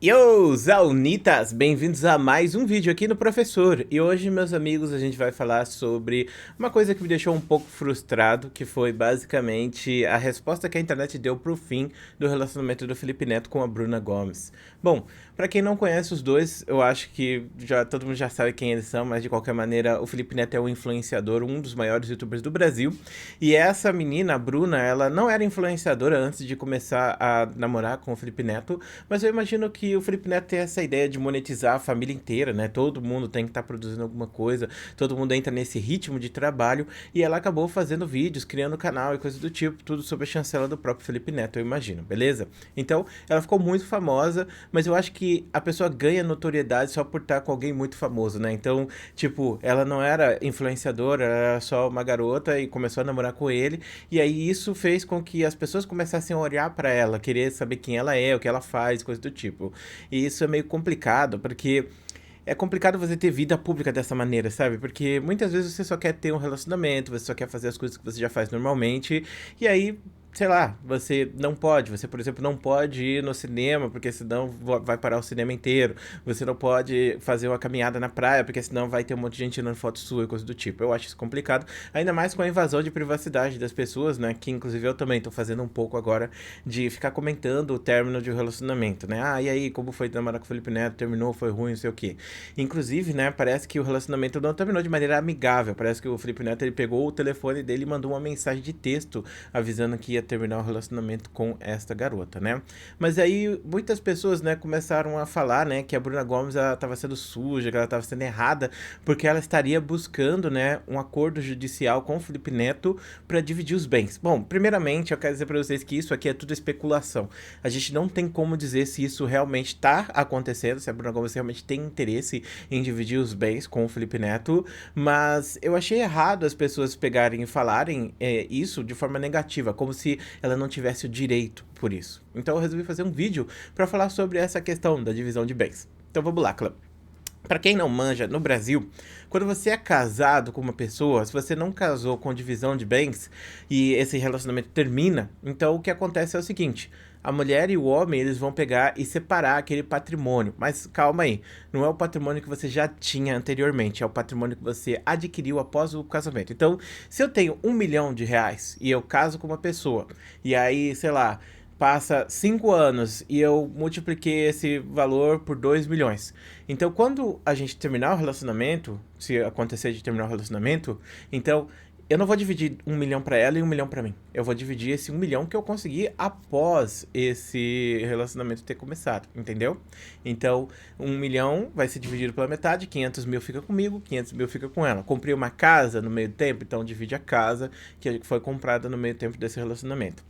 Yo, Zaunitas! Bem-vindos a mais um vídeo aqui no Professor. E hoje, meus amigos, a gente vai falar sobre uma coisa que me deixou um pouco frustrado, que foi basicamente a resposta que a internet deu pro fim do relacionamento do Felipe Neto com a Bruna Gomes. Bom, pra quem não conhece os dois, eu acho que já todo mundo já sabe quem eles são, mas de qualquer maneira, o Felipe Neto é um influenciador, um dos maiores youtubers do Brasil. E essa menina, a Bruna, ela não era influenciadora antes de começar a namorar com o Felipe Neto, mas eu imagino que o Felipe Neto tem essa ideia de monetizar a família inteira, né? Todo mundo tem que estar produzindo alguma coisa, todo mundo entra nesse ritmo de trabalho, e ela acabou fazendo vídeos, criando canal e coisas do tipo, tudo sob a chancela do próprio Felipe Neto, eu imagino, beleza? Então, ela ficou muito famosa, mas eu acho que a pessoa ganha notoriedade só por estar com alguém muito famoso, né? Então, tipo, ela não era influenciadora, ela era só uma garota e começou a namorar com ele, e aí isso fez com que as pessoas começassem a olhar pra ela, querer saber quem ela é, o que ela faz, coisa do tipo. E isso é meio complicado, porque é complicado você ter vida pública dessa maneira, sabe? Porque muitas vezes você só quer ter um relacionamento, você só quer fazer as coisas que você já faz normalmente, e aí, sei lá, você não pode. Você, por exemplo, não pode ir no cinema, porque senão vai parar o cinema inteiro. Você não pode fazer uma caminhada na praia, porque senão vai ter um monte de gente tirando foto sua e coisa do tipo. Eu acho isso complicado, ainda mais com a invasão de privacidade das pessoas, né? Que inclusive eu também tô fazendo um pouco agora de ficar comentando o término de um relacionamento, né? Ah, e aí, como foi namorar com o Felipe Neto? Terminou, foi ruim, não sei o quê. Inclusive, né, parece que o relacionamento não terminou de maneira amigável. Parece que o Felipe Neto ele pegou o telefone dele e mandou uma mensagem de texto avisando que ia terminar o relacionamento com esta garota, né? Mas aí muitas pessoas, né, começaram a falar, né, que a Bruna Gomes ela estava sendo suja, que ela estava sendo errada, porque ela estaria buscando, né, um acordo judicial com o Felipe Neto para dividir os bens. Bom, primeiramente, eu quero dizer para vocês que isso aqui é tudo especulação. A gente não tem como dizer se isso realmente está acontecendo, se a Bruna Gomes realmente tem interesse em dividir os bens com o Felipe Neto, mas eu achei errado as pessoas pegarem e falarem isso de forma negativa, como se ela não tivesse o direito por isso. Então eu resolvi fazer um vídeo para falar sobre essa questão da divisão de bens. Então vamos lá, Clã. Para quem não manja, no Brasil, quando você é casado com uma pessoa, se você não casou com divisão de bens e esse relacionamento termina, então o que acontece é o seguinte: a mulher e o homem eles vão pegar e separar aquele patrimônio. Mas calma aí, não é o patrimônio que você já tinha anteriormente, é o patrimônio que você adquiriu após o casamento. Então, se eu tenho R$ 1 milhão e eu caso com uma pessoa, e aí, sei lá, passa 5 anos e eu multipliquei esse valor por 2 milhões. Então, quando a gente terminar o relacionamento, se acontecer de terminar o relacionamento, então eu não vou dividir 1 milhão pra ela e 1 milhão pra mim. Eu vou dividir esse 1 milhão que eu consegui após esse relacionamento ter começado, entendeu? Então, 1 milhão vai ser dividido pela metade, 500 mil fica comigo, 500 mil fica com ela. Comprei uma casa no meio tempo, então divide a casa que foi comprada no meio tempo desse relacionamento.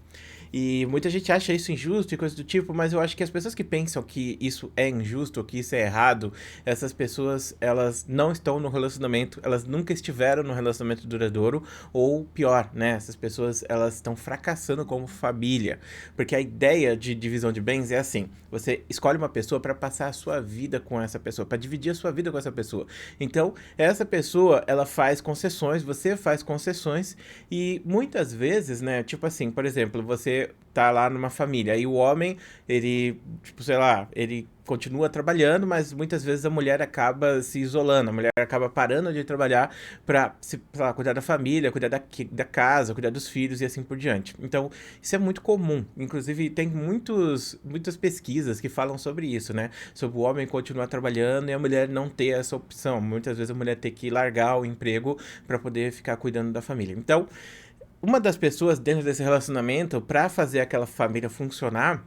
E muita gente acha isso injusto e coisa do tipo, mas eu acho que as pessoas que pensam que isso é injusto ou que isso é errado, essas pessoas, elas não estão no relacionamento, elas nunca estiveram no relacionamento duradouro, ou pior, né? Essas pessoas, elas estão fracassando como família. Porque a ideia de divisão de bens é assim: você escolhe uma pessoa para passar a sua vida com essa pessoa, para dividir a sua vida com essa pessoa. Então, essa pessoa, ela faz concessões, você faz concessões, e muitas vezes, né, tipo assim, por exemplo, você tá lá numa família, aí o homem, ele, tipo, sei lá, ele continua trabalhando, mas muitas vezes a mulher acaba se isolando, a mulher acaba parando de trabalhar pra, sei lá, cuidar da família, cuidar da casa, cuidar dos filhos e assim por diante. Então, isso é muito comum. Inclusive, tem muitas pesquisas que falam sobre isso, né? Sobre o homem continuar trabalhando e a mulher não ter essa opção. Muitas vezes a mulher tem que largar o emprego para poder ficar cuidando da família. Então, uma das pessoas dentro desse relacionamento, para fazer aquela família funcionar,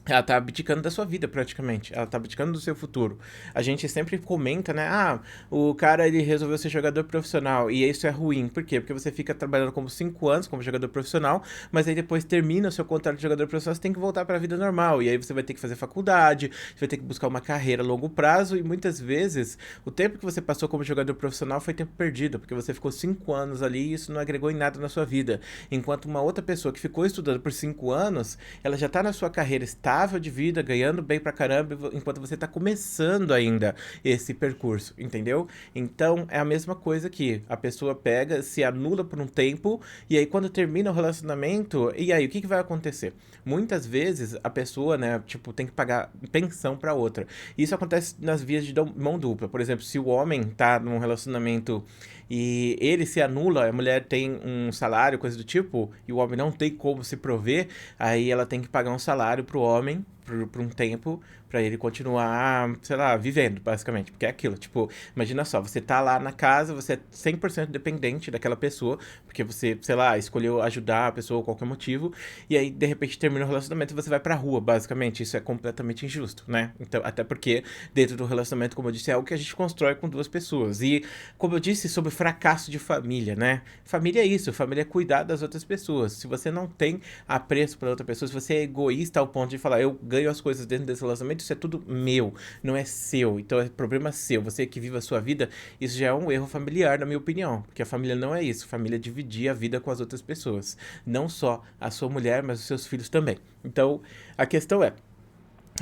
ela tá abdicando da sua vida, praticamente. Ela tá abdicando do seu futuro. A gente sempre comenta, né? Ah, o cara, ele resolveu ser jogador profissional. E isso é ruim. Por quê? Porque você fica trabalhando como 5 anos como jogador profissional, mas aí depois termina o seu contrato de jogador profissional, você tem que voltar para a vida normal. E aí você vai ter que fazer faculdade, você vai ter que buscar uma carreira a longo prazo. E muitas vezes, o tempo que você passou como jogador profissional foi tempo perdido, porque você ficou 5 anos ali e isso não agregou em nada na sua vida. Enquanto uma outra pessoa que ficou estudando por 5 anos, ela já tá na sua carreira estável, estável de vida, ganhando bem pra caramba, enquanto você tá começando ainda esse percurso, entendeu? Então, é a mesma coisa que a pessoa pega, se anula por um tempo, e aí quando termina o relacionamento, e aí, o que que vai acontecer? Muitas vezes, a pessoa, né, tipo, tem que pagar pensão pra outra. Isso acontece nas vias de mão dupla. Por exemplo, se o homem tá num relacionamento e ele se anula, a mulher tem um salário, coisa do tipo, e o homem não tem como se prover, aí ela tem que pagar um salário pro homem por um tempo, pra ele continuar, sei lá, vivendo, basicamente. Porque é aquilo, tipo, imagina só, você tá lá na casa, você é 100% dependente daquela pessoa, porque você, sei lá, escolheu ajudar a pessoa por qualquer motivo, e aí, de repente, termina o relacionamento e você vai pra rua, basicamente. Isso é completamente injusto, né? Então, até porque, dentro do relacionamento, como eu disse, é algo que a gente constrói com duas pessoas. E, como eu disse, sobre fracasso de família, né? Família é isso, família é cuidar das outras pessoas. Se você não tem apreço pela outra pessoa, se você é egoísta ao ponto de falar, eu ganho as coisas dentro desse relacionamento, isso é tudo meu, não é seu. Então é problema seu. Você que vive a sua vida, isso já é um erro familiar, na minha opinião. Porque a família não é isso. Família é dividir a vida com as outras pessoas. Não só a sua mulher, mas os seus filhos também. Então, a questão é,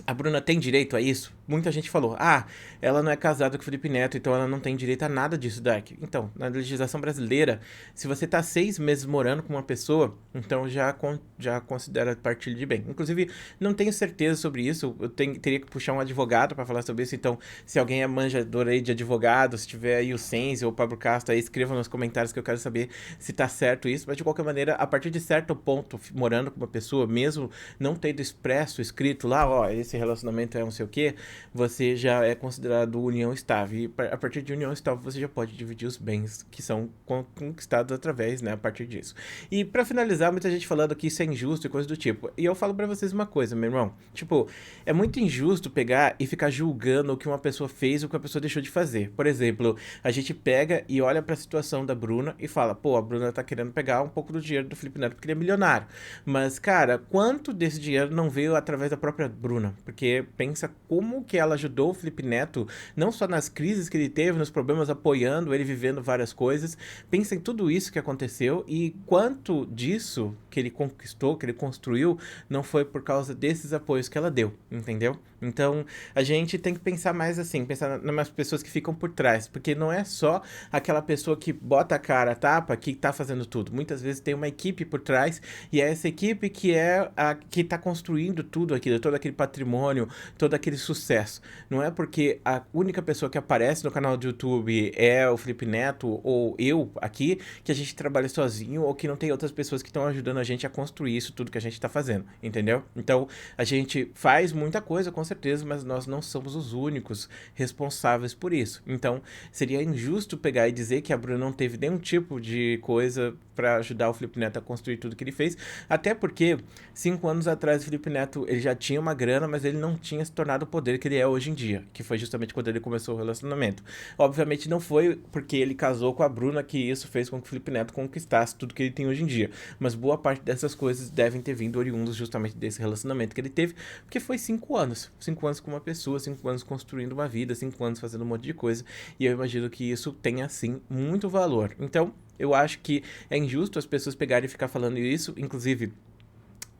a Bruna tem direito a isso? Muita gente falou, ah, ela não é casada com o Felipe Neto, então ela não tem direito a nada disso, Dark. Então, na legislação brasileira, se você tá 6 meses morando com uma pessoa, então já considera partilha de bem. Inclusive, não tenho certeza sobre isso, teria que puxar um advogado para falar sobre isso, então, se alguém é manjador aí de advogado, se tiver aí o Sense ou o Pablo Castro aí, escreva nos comentários que eu quero saber se tá certo isso, mas de qualquer maneira, a partir de certo ponto, morando com uma pessoa, mesmo não tendo expresso, escrito lá, ó, esse relacionamento é não sei o quê, você já é considerado união estável. E a partir de união estável, você já pode dividir os bens que são conquistados através, né, a partir disso. E pra finalizar, muita gente falando que isso é injusto e coisa do tipo. E eu falo pra vocês uma coisa, meu irmão. Tipo, é muito injusto pegar e ficar julgando o que uma pessoa fez ou o que a pessoa deixou de fazer. Por exemplo, a gente pega e olha pra situação da Bruna e fala, pô, a Bruna tá querendo pegar um pouco do dinheiro do Felipe Neto porque ele é milionário. Mas, cara, quanto desse dinheiro não veio através da própria Bruna? Porque pensa como que ela ajudou o Felipe Neto, não só nas crises que ele teve, nos problemas, apoiando ele, vivendo várias coisas. Pensa em tudo isso que aconteceu e quanto disso que ele conquistou, que ele construiu, não foi por causa desses apoios que ela deu, entendeu? Então, a gente tem que pensar mais assim, pensar nas pessoas que ficam por trás, porque não é só aquela pessoa que bota a cara, a tapa, que tá fazendo tudo. Muitas vezes tem uma equipe por trás e é essa equipe que é a que tá construindo tudo aquilo, todo aquele patrimônio, todo aquele sucesso. Não é porque a única pessoa que aparece no canal do YouTube é o Felipe Neto ou eu aqui, que a gente trabalha sozinho ou que não tem outras pessoas que estão ajudando a gente a construir isso tudo que a gente tá fazendo, entendeu? Então, a gente faz muita coisa, com certeza, mas nós não somos os únicos responsáveis por isso. Então, seria injusto pegar e dizer que a Bruna não teve nenhum tipo de coisa para ajudar o Felipe Neto a construir tudo que ele fez, até porque 5 anos atrás o Felipe Neto ele já tinha uma grana, mas ele não tinha se tornado o poder que ele é hoje em dia, que foi justamente quando ele começou o relacionamento. Obviamente não foi porque ele casou com a Bruna que isso fez com que o Felipe Neto conquistasse tudo que ele tem hoje em dia, mas boa parte dessas coisas devem ter vindo oriundos justamente desse relacionamento que ele teve, porque foi 5 anos, 5 anos com uma pessoa, 5 anos construindo uma vida, 5 anos fazendo um monte de coisa, e eu imagino que isso tenha, sim, muito valor. Então, eu acho que é injusto as pessoas pegarem e ficar falando isso, inclusive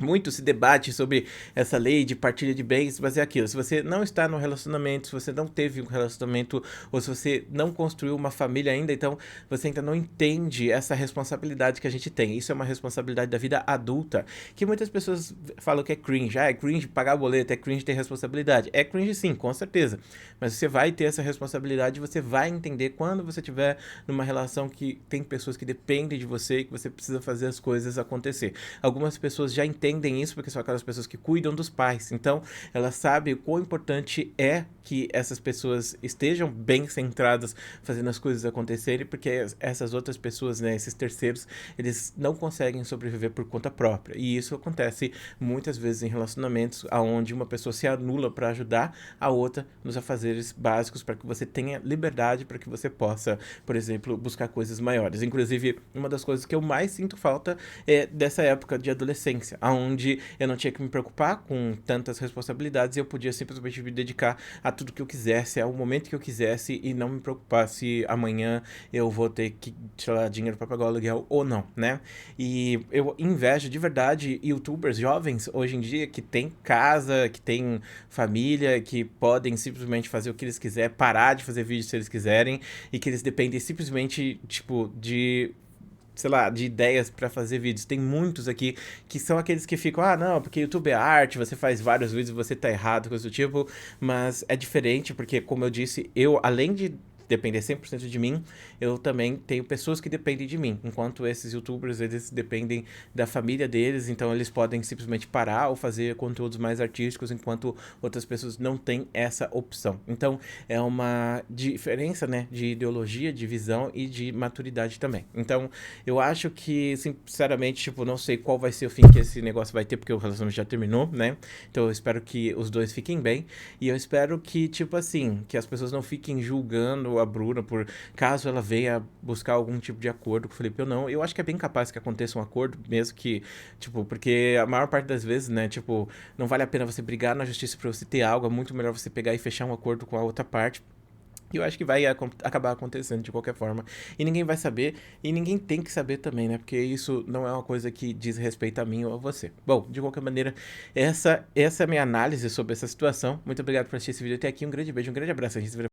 muito se debate sobre essa lei de partilha de bens, mas é aquilo, se você não está no relacionamento, se você não teve um relacionamento, ou se você não construiu uma família ainda, então você ainda não entende essa responsabilidade que a gente tem. Isso é uma responsabilidade da vida adulta, que muitas pessoas falam que é cringe. Ah, é cringe pagar boleto, é cringe ter responsabilidade. É cringe sim, com certeza, mas você vai ter essa responsabilidade, você vai entender quando você estiver numa relação que tem pessoas que dependem de você e que você precisa fazer as coisas acontecer. Algumas pessoas já entendem isso porque são aquelas pessoas que cuidam dos pais. Então, elas sabem o quão importante é que essas pessoas estejam bem centradas fazendo as coisas acontecerem, porque essas outras pessoas, né, esses terceiros, eles não conseguem sobreviver por conta própria. E isso acontece muitas vezes em relacionamentos onde uma pessoa se anula para ajudar a outra nos afazeres básicos para que você tenha liberdade, para que você possa, por exemplo, buscar coisas maiores. Inclusive, uma das coisas que eu mais sinto falta é dessa época de adolescência, onde eu não tinha que me preocupar com tantas responsabilidades e eu podia simplesmente me dedicar a tudo que eu quisesse, ao momento que eu quisesse e não me preocupar se amanhã eu vou ter que tirar dinheiro para pagar o aluguel ou não, né? E eu invejo de verdade youtubers jovens hoje em dia que têm casa, que têm família, que podem simplesmente fazer o que eles quiserem, parar de fazer vídeo se eles quiserem e que eles dependem simplesmente, tipo, de sei lá, de ideias pra fazer vídeos. Tem muitos aqui que são aqueles que ficam, ah, não, porque YouTube é arte, você faz vários vídeos e você tá errado, coisa do tipo, mas é diferente porque, como eu disse, eu, além de depender 100% de mim, eu também tenho pessoas que dependem de mim, enquanto esses youtubers, eles dependem da família deles, então eles podem simplesmente parar ou fazer conteúdos mais artísticos, enquanto outras pessoas não têm essa opção. Então, é uma diferença, né, de ideologia, de visão e de maturidade também. Então, eu acho que, sinceramente, tipo, não sei qual vai ser o fim que esse negócio vai ter, porque o relacionamento já terminou, né? Então, eu espero que os dois fiquem bem, e eu espero que, tipo assim, que as pessoas não fiquem julgando a Bruna por caso ela venha buscar algum tipo de acordo com o Felipe ou não. Eu acho que é bem capaz que aconteça um acordo, mesmo que, tipo, porque a maior parte das vezes, né, tipo, não vale a pena você brigar na justiça pra você ter algo, é muito melhor você pegar e fechar um acordo com a outra parte. E eu acho que vai acabar acontecendo de qualquer forma. E ninguém vai saber, e ninguém tem que saber também, né? Porque isso não é uma coisa que diz respeito a mim ou a você. Bom, de qualquer maneira, essa é a minha análise sobre essa situação. Muito obrigado por assistir esse vídeo até aqui. Um grande beijo, um grande abraço. A gente se vê